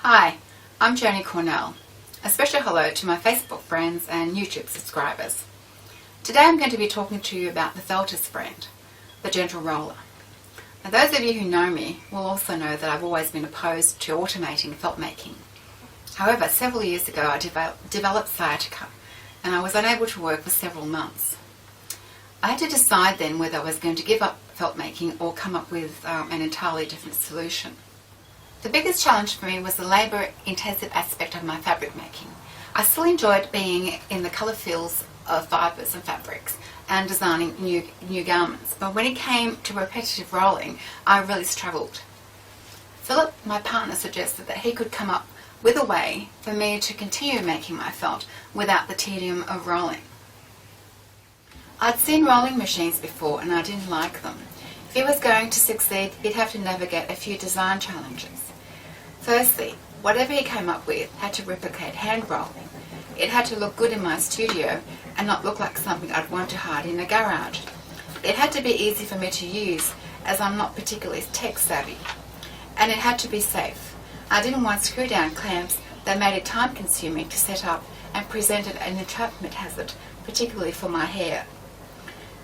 Hi, I'm Joni Cornell. A special hello to my Facebook friends and YouTube subscribers. Today I'm going to be talking to you about the Felters brand, the gentle roller. Now, those of you who know me will also know that I've always been opposed to automating felt making. However, several years ago I developed sciatica and I was unable to work for several months. I had to decide then whether I was going to give up felt making or come up with an entirely different solution. The biggest challenge for me was the labour-intensive aspect of my fabric making. I still enjoyed being in the colour fields of fibres and fabrics and designing new garments, but when it came to repetitive rolling, I really struggled. Philip, my partner, suggested that he could come up with a way for me to continue making my felt without the tedium of rolling. I'd seen rolling machines before and I didn't like them. If he was going to succeed, he'd have to navigate a few design challenges. Firstly, whatever he came up with had to replicate hand rolling. It had to look good in my studio and not look like something I'd want to hide in a garage. It had to be easy for me to use, as I'm not particularly tech savvy. And it had to be safe. I didn't want screw-down clamps that made it time-consuming to set up and presented an entrapment hazard, particularly for my hair.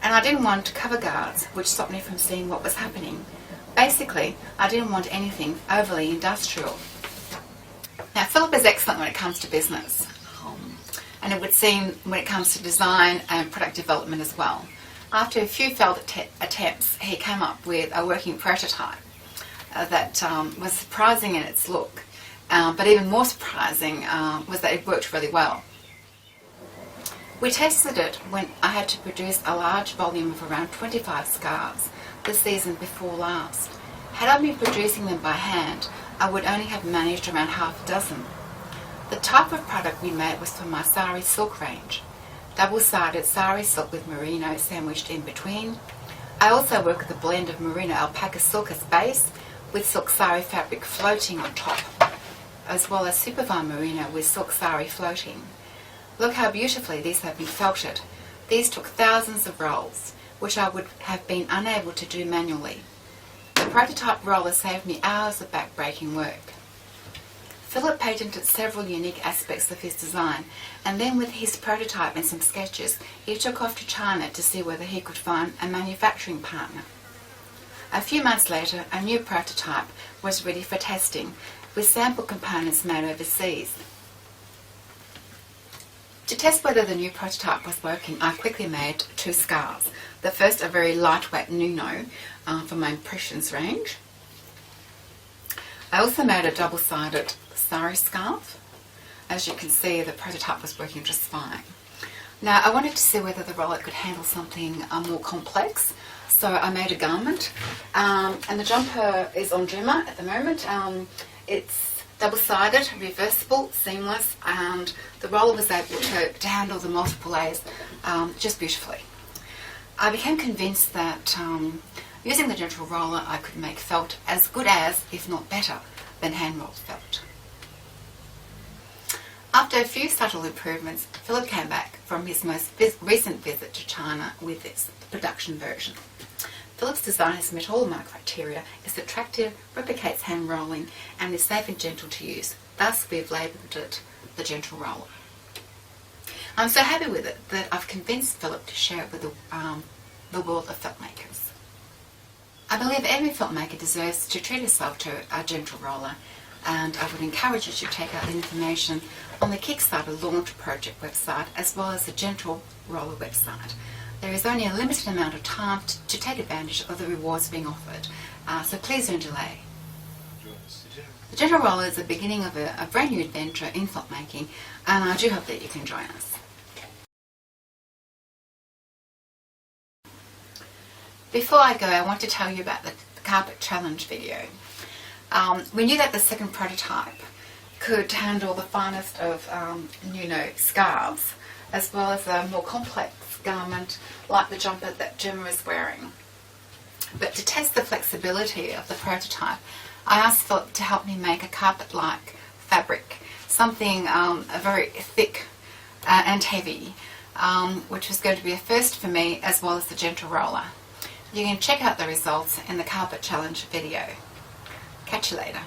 And I didn't want cover guards, which stopped me from seeing what was happening. Basically, I didn't want anything overly industrial. Now, Philip is excellent when it comes to business, and it would seem when it comes to design and product development as well. After a few failed attempts, he came up with a working prototype that was surprising in its look, but even more surprising was that it worked really well. We tested it when I had to produce a large volume of around 25 scarves the season before last. Had I been producing them by hand, I would only have managed around half a dozen. The type of product we made was from my sari silk range, double-sided sari silk with merino sandwiched in between. I also work with a blend of merino alpaca silk as base with silk sari fabric floating on top, as well as superfine merino with silk sari floating. Look how beautifully these have been felted. These took thousands of rolls, which I would have been unable to do manually. The prototype roller saved me hours of back-breaking work. Philip patented several unique aspects of his design, and then with his prototype and some sketches, he took off to China to see whether he could find a manufacturing partner. A few months later, a new prototype was ready for testing, with sample components made overseas. To test whether the new prototype was working, I quickly made two scarves. The first, a very lightweight Nuno from my Impressions range. I also made a double-sided sari scarf. As you can see, the prototype was working just fine. Now, I wanted to see whether the roller could handle something more complex, so I made a garment. And the jumper is on Gemma at the moment. It's double-sided, reversible, seamless, and the roller was able to handle the multiple layers just beautifully. I became convinced that using the gentle roller I could make felt as good as, if not better, than hand-rolled felt. After a few subtle improvements, Philip came back from his most recent visit to China with this, the production version. Philip's design has met all of my criteria. It's attractive, replicates hand rolling, and is safe and gentle to use. Thus, we've labelled it the gentle roller. I'm so happy with it that I've convinced Philip to share it with the world of felt makers. I believe every felt maker deserves to treat herself to a gentle roller, and I would encourage you to check out the information on the Kickstarter launch project website as well as the gentle roller website. There is only a limited amount of time to take advantage of the rewards being offered, so please don't delay. The gentle roller is the beginning of a brand new adventure in felt making, and I do hope that you can join us. Before I go, I want to tell you about the carpet challenge video. We knew that the second prototype could handle the finest of Nuno scarves, as well as a more complex garment like the jumper that Gemma is wearing. But to test the flexibility of the prototype, I asked Philip to help me make a carpet-like fabric, something very thick and heavy, which was going to be a first for me as well as the gentle roller. You can check out the results in the carpet challenge video. Catch you later.